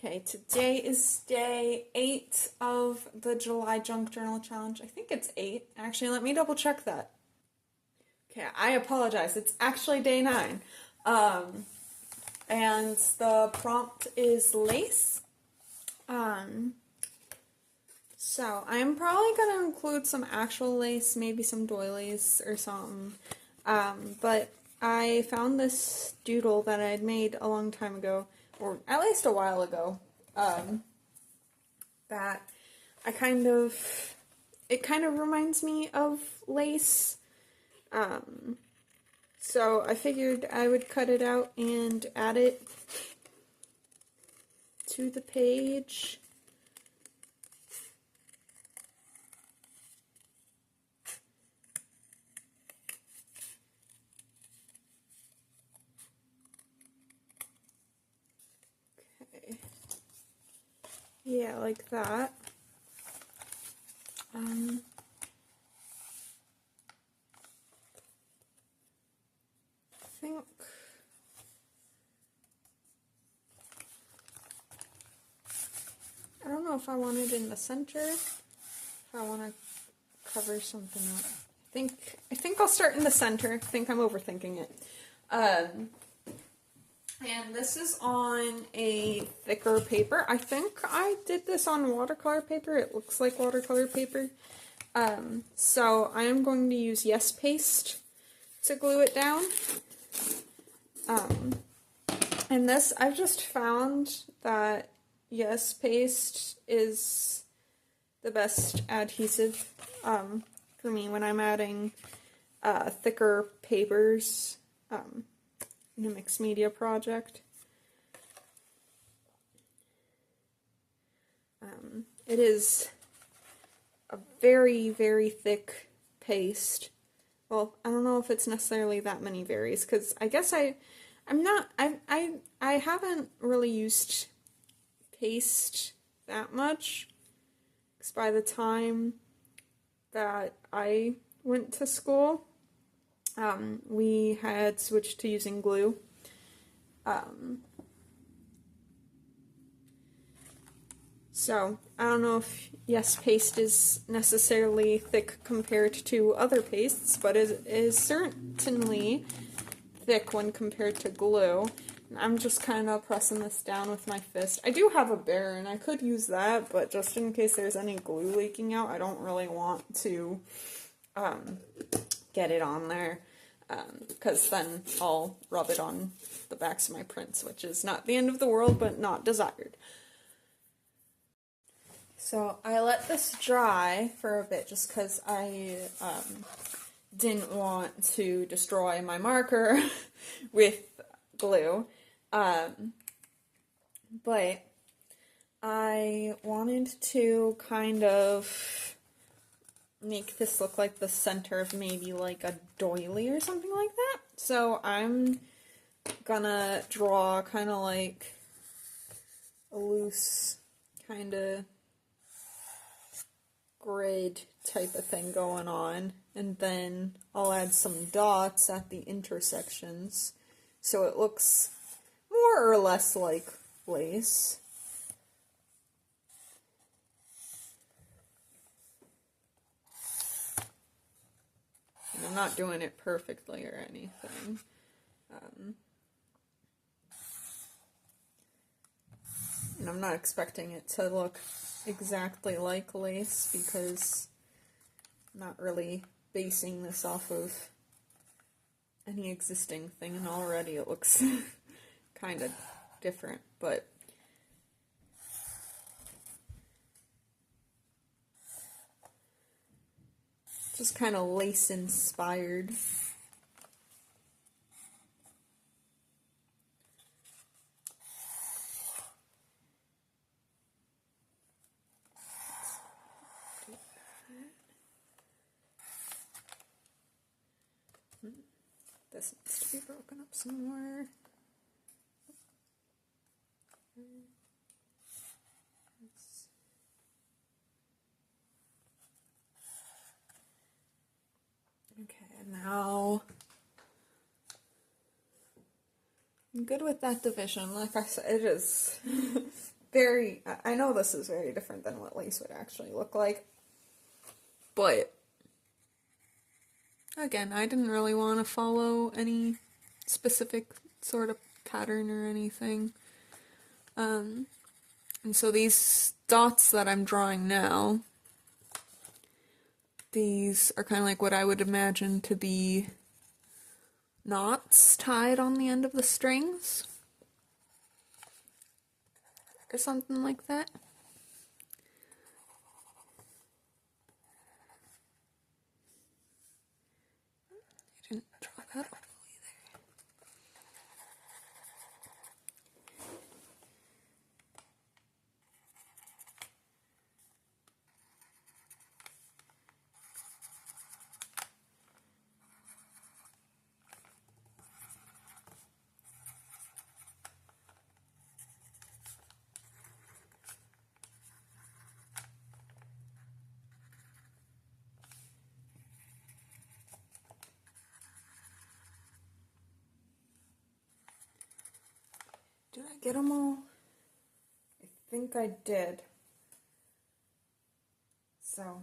Okay, today is day 8 of the July Junk Journal Challenge. I think it's 8. Actually, let me double check that. Okay, I apologize. It's actually day 9. And the prompt is lace. So I'm probably going to include some actual lace, maybe some doilies or something. But I found this doodle that I had made a long time ago, or at least a while ago, that it kind of reminds me of lace. So I figured I would cut it out and add it to the page. Okay. Yeah, like that. I don't know if I want it in the center, if I want to cover something up. I think I'll start in the center. I think I'm overthinking it. And this is on a thicker paper. I think I did this on watercolor paper. It looks like watercolor paper. So I am going to use Yes Paste to glue it down. And this, I've just found that Yes Paste is the best adhesive for me when I'm adding thicker papers in a mixed media project. It is a very, very thick paste. Well, I don't know if it's necessarily that many varies, because I guess I haven't really used paste that much, because by the time that I went to school, we had switched to using glue. So, I don't know if Yes Paste is necessarily thick compared to other pastes, but it is certainly thick when compared to glue. And I'm just kind of pressing this down with my fist. I do have a bear, and I could use that, but just in case there's any glue leaking out, I don't really want to get it on there, because then I'll rub it on the backs of my prints, which is not the end of the world, but not desired. So I let this dry for a bit just because I didn't want to destroy my marker with glue, but I wanted to kind of make this look like the center of maybe like a doily or something like that. So I'm gonna draw kind of like a loose kind of grid type of thing going on, and then I'll add some dots at the intersections so it looks more or less like lace. And I'm not doing it perfectly or anything. And I'm not expecting it to look exactly like lace because I'm not really basing this off of any existing thing, and already it looks kind of different, but just kind of lace inspired. This needs to be broken up some more. Okay, now I'm good with that division. Like I said, it is I know this is very different than what lace would actually look like, but again, I didn't really want to follow any specific sort of pattern or anything. And so these dots that I'm drawing now, these are kind of like what I would imagine to be knots tied on the end of the strings. Or something like that. I didn't draw that all either. Did I get them all? I think I did. So,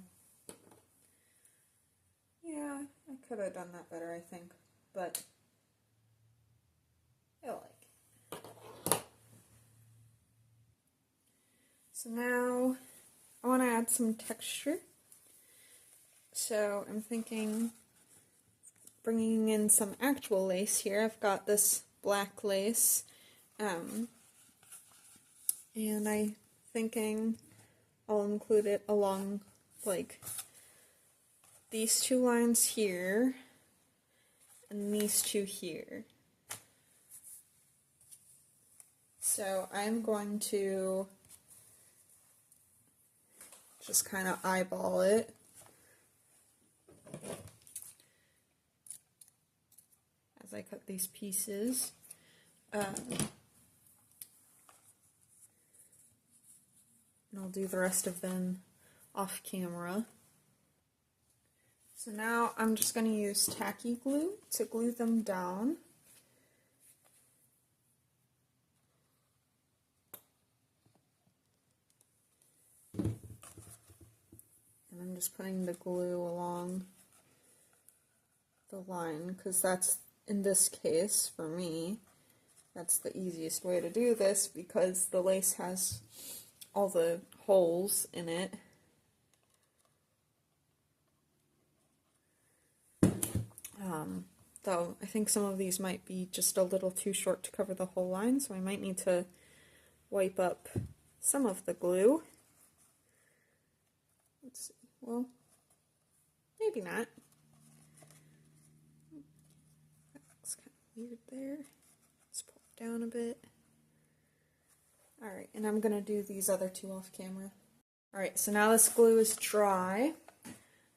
yeah, I could have done that better, I think. But, I like it. So now, I want to add some texture. So, I'm thinking bringing in some actual lace here. I've got this black lace. And I'm thinking I'll include it along, like, these two lines here, and these two here. So I'm going to just kind of eyeball it. As I cut these pieces. And I'll do the rest of them off camera. So now I'm just going to use tacky glue to glue them down. And I'm just putting the glue along the line because that's, in this case, for me, that's the easiest way to do this because the lace has all the holes in it. Though I think some of these might be just a little too short to cover the whole line, so I might need to wipe up some of the glue. Let's see, well, maybe not. That looks kind of weird there. Let's pull it down a bit. Alright, and I'm going to do these other two off camera. Alright, so now this glue is dry.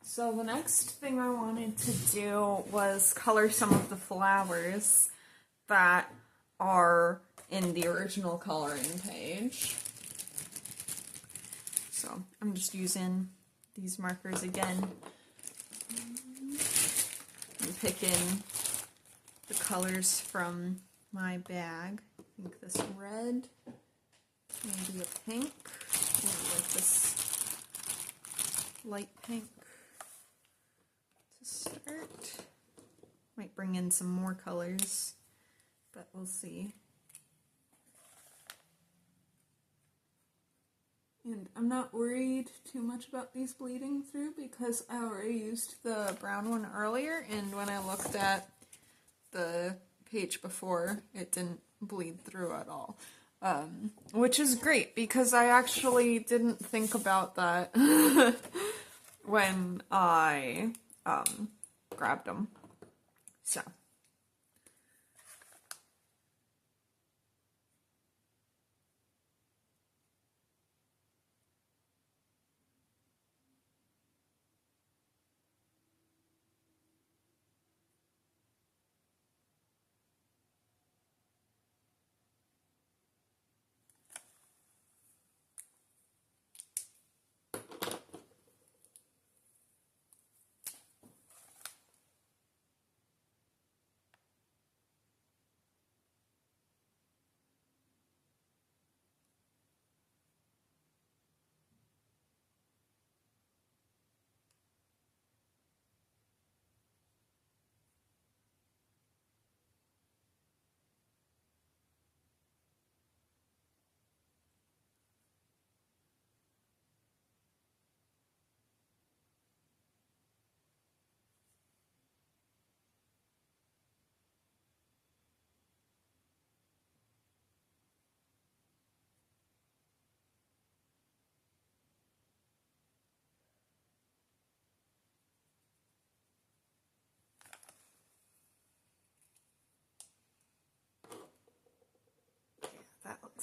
So the next thing I wanted to do was color some of the flowers that are in the original coloring page. So I'm just using these markers again. I'm picking the colors from my bag. I think this red, maybe a pink, maybe like this light pink. Start. Might bring in some more colors, but we'll see. And I'm not worried too much about these bleeding through because I already used the brown one earlier, and when I looked at the page before, it didn't bleed through at all. Which is great because I actually didn't think about that when I grabbed them. So.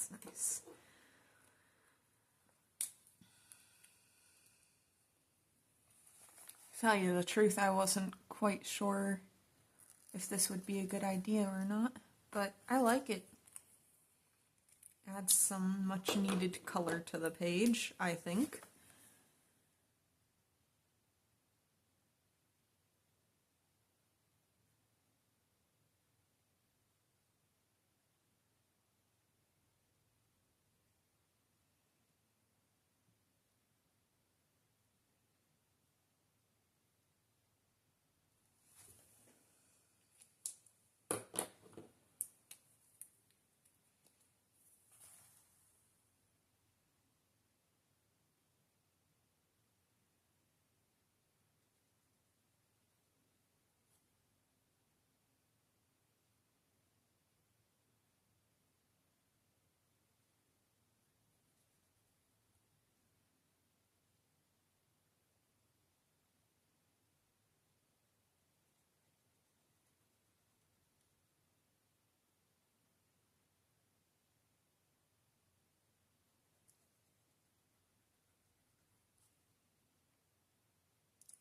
That's nice. To tell you the truth, I wasn't quite sure if this would be a good idea or not, but I like it. Adds some much needed color to the page, I think.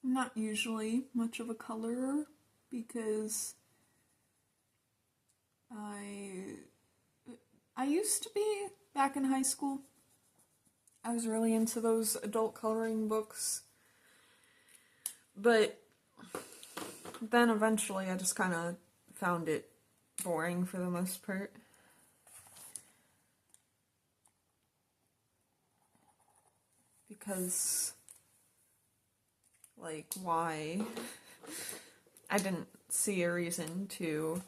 I'm not usually much of a colorer because I used to be back in high school. I was really into those adult coloring books. But then eventually I just kind of found it boring for the most part. Because, like, why? I didn't see a reason to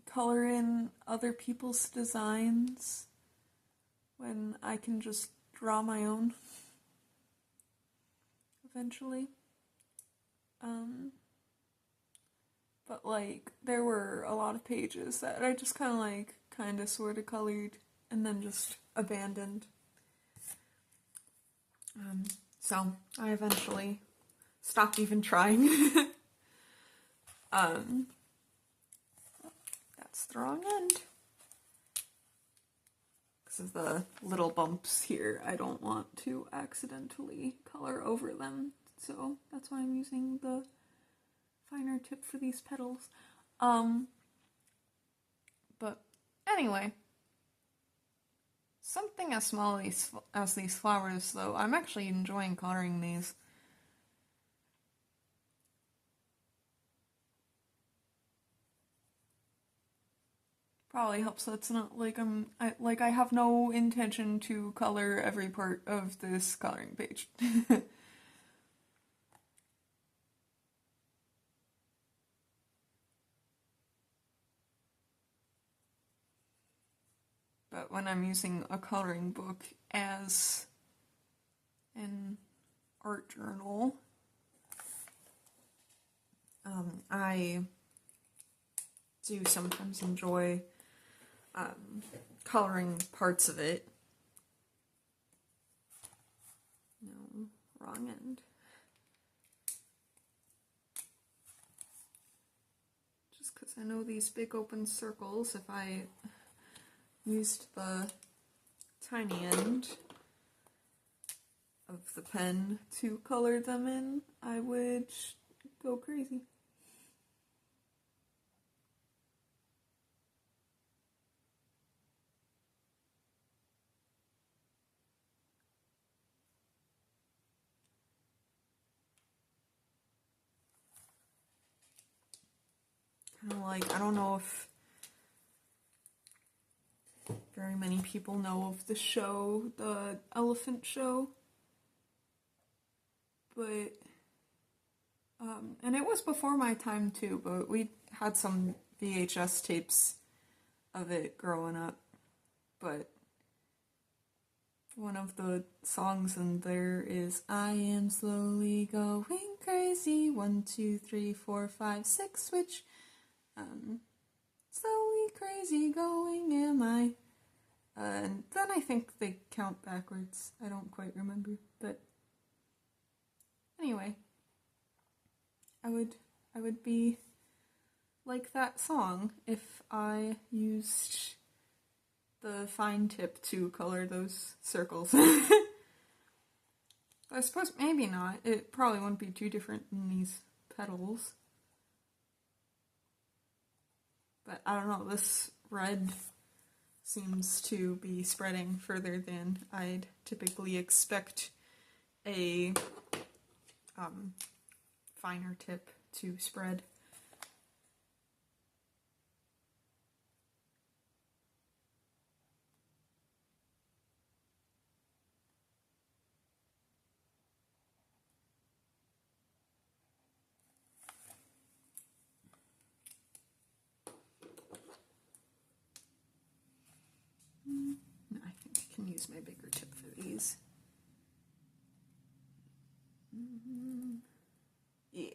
color in other people's designs when I can just draw my own eventually. But like there were a lot of pages that I just kind of sort of colored and then just abandoned. So I eventually stopped even trying. That's the wrong end. Because of the little bumps here, I don't want to accidentally color over them. So that's why I'm using the finer tip for these petals. But anyway, something as small as these flowers, though, I'm actually enjoying coloring these. Probably helps that it's not like I have no intention to color every part of this coloring page. But when I'm using a coloring book as an art journal, I do sometimes enjoy coloring parts of it. No, wrong end. Just because I know these big open circles, if I used the tiny end of the pen to color them in, I would go crazy. Kind of like, I don't know if very many people know of the show, the Elephant Show, but and it was before my time too, but we had some VHS tapes of it growing up. But one of the songs in there is I am slowly going crazy, 1, 2, 3, 4, 5, 6, which slowly crazy going am I. And then I think they count backwards. I don't quite remember, but anyway, I would be like that song if I used the fine tip to color those circles. I suppose maybe not. It probably wouldn't be too different in these petals. But I don't know, this red seems to be spreading further than I'd typically expect a finer tip to spread. I think I can use my bigger tip for these. Yeah.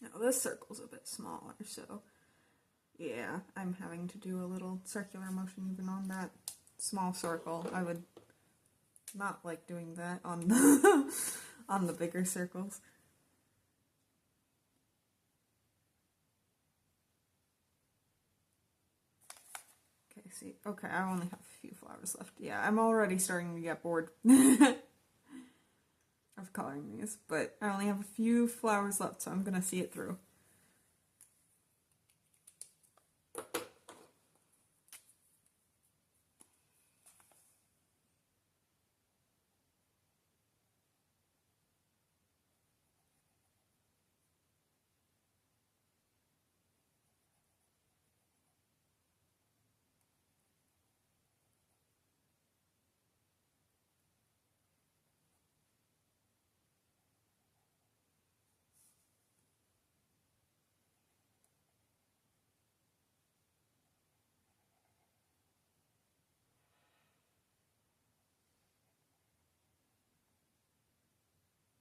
Now this circle's a bit smaller, so yeah, I'm having to do a little circular motion even on that small circle. I would not like doing that on the on the bigger circles. Okay, see, okay, I only have a few flowers left. Yeah, I'm already starting to get bored of coloring these, but I only have a few flowers left, so I'm gonna see it through.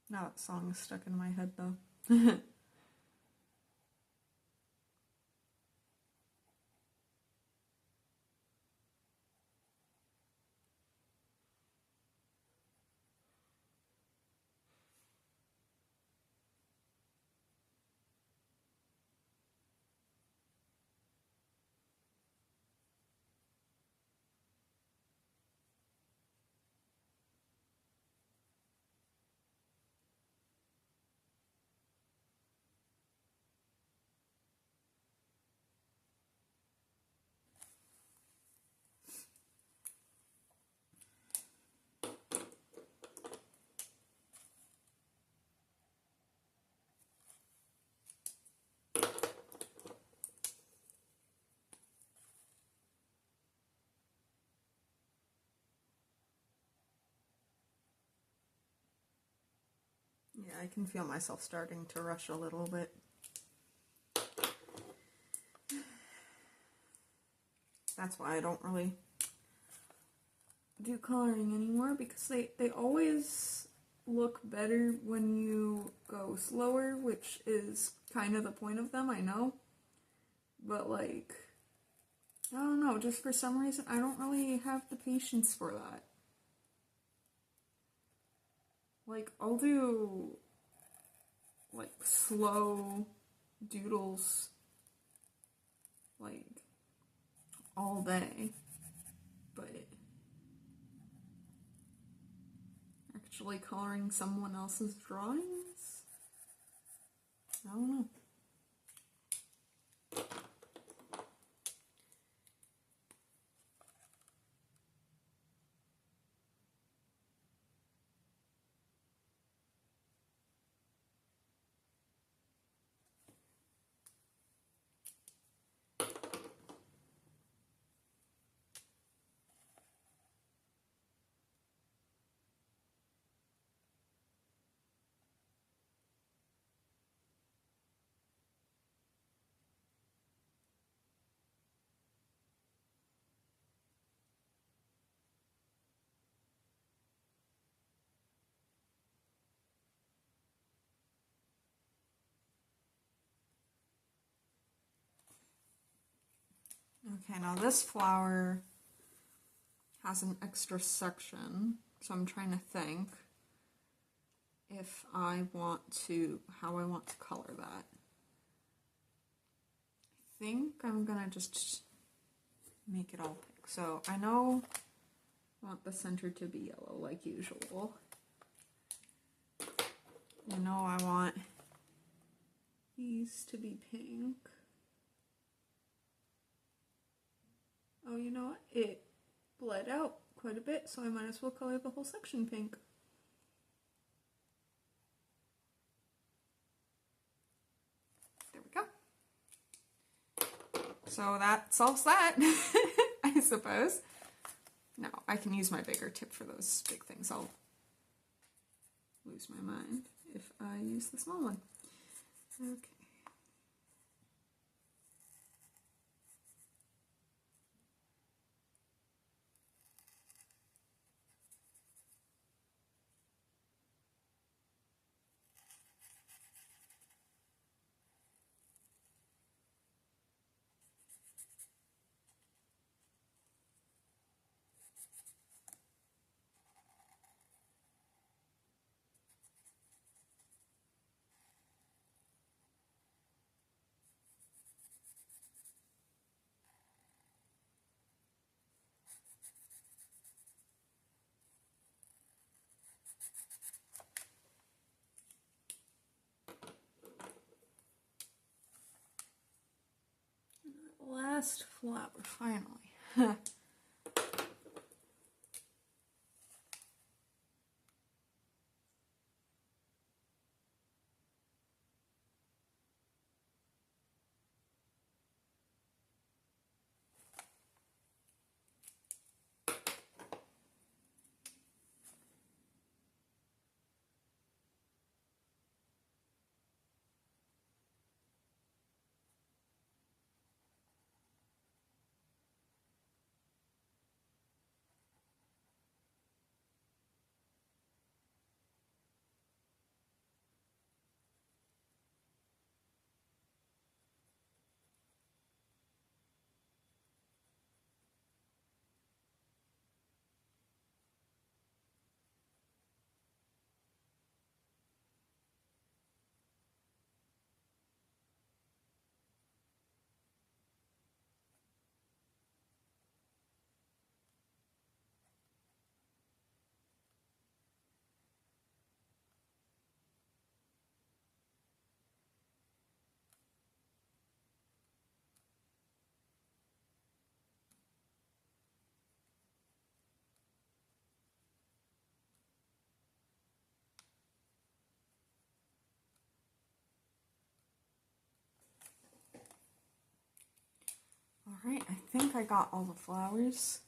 Now that song is stuck in my head though. Yeah, I can feel myself starting to rush a little bit. That's why I don't really do coloring anymore, because they always look better when you go slower, which is kind of the point of them, I know. But like, I don't know, just for some reason I don't really have the patience for that. Like, I'll do like slow doodles like all day, but actually coloring someone else's drawings, I don't know. Okay, now this flower has an extra section, so I'm trying to think if I want to, how I want to color that. I think I'm gonna just make it all pink. So I know I want the center to be yellow like usual. You know I want these to be pink. Oh, you know what? It bled out quite a bit, so I might as well color the whole section pink. There we go. So that solves that, I suppose. No, I can use my bigger tip for those big things. I'll lose my mind if I use the small one. Okay. Last flower, finally. Alright, I think I got all the flowers.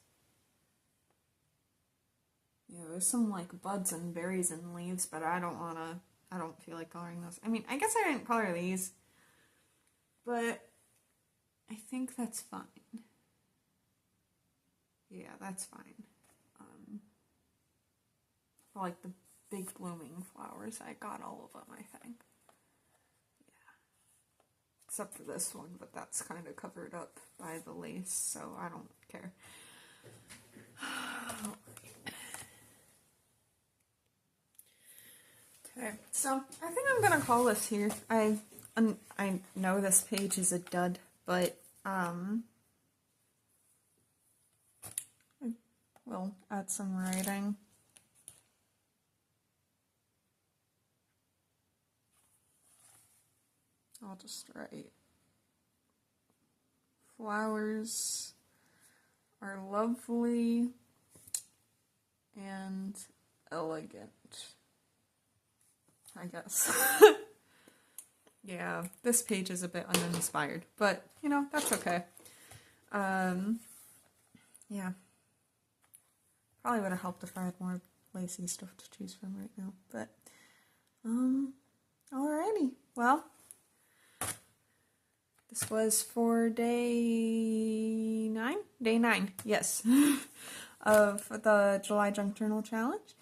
Yeah, there's some like buds and berries and leaves, but I don't feel like coloring those. I mean, I guess I didn't color these, but I think that's fine. Yeah, that's fine. For like the big blooming flowers, I got all of them, I think. Yeah. Except for this one, but that's kind of covered up by the lace, so I don't care. Okay, so I think I'm gonna call this here. I know this page is a dud, but I will add some writing. I'll just write, flowers are lovely and elegant, I guess. Yeah, this page is a bit uninspired, but, you know, that's okay. Yeah. Probably would have helped if I had more lacy stuff to choose from right now, but, alrighty. Well, this was for day 9? Day 9, yes, of the July Junk Journal Challenge.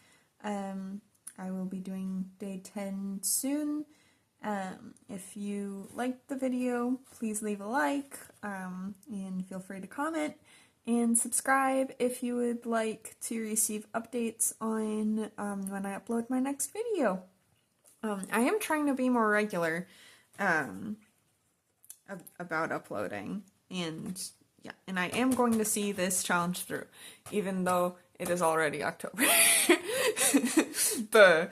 I will be doing day 10 soon, If you liked the video, please leave a like, and feel free to comment, and subscribe if you would like to receive updates on when I upload my next video. I am trying to be more regular about uploading, and yeah, and I am going to see this challenge through, even though it is already October. The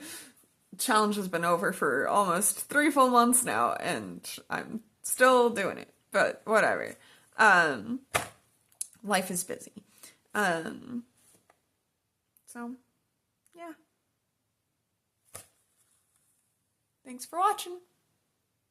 challenge has been over for almost 3 full months now, and I'm still doing it, but whatever. Life is busy. So, yeah. Thanks for watching.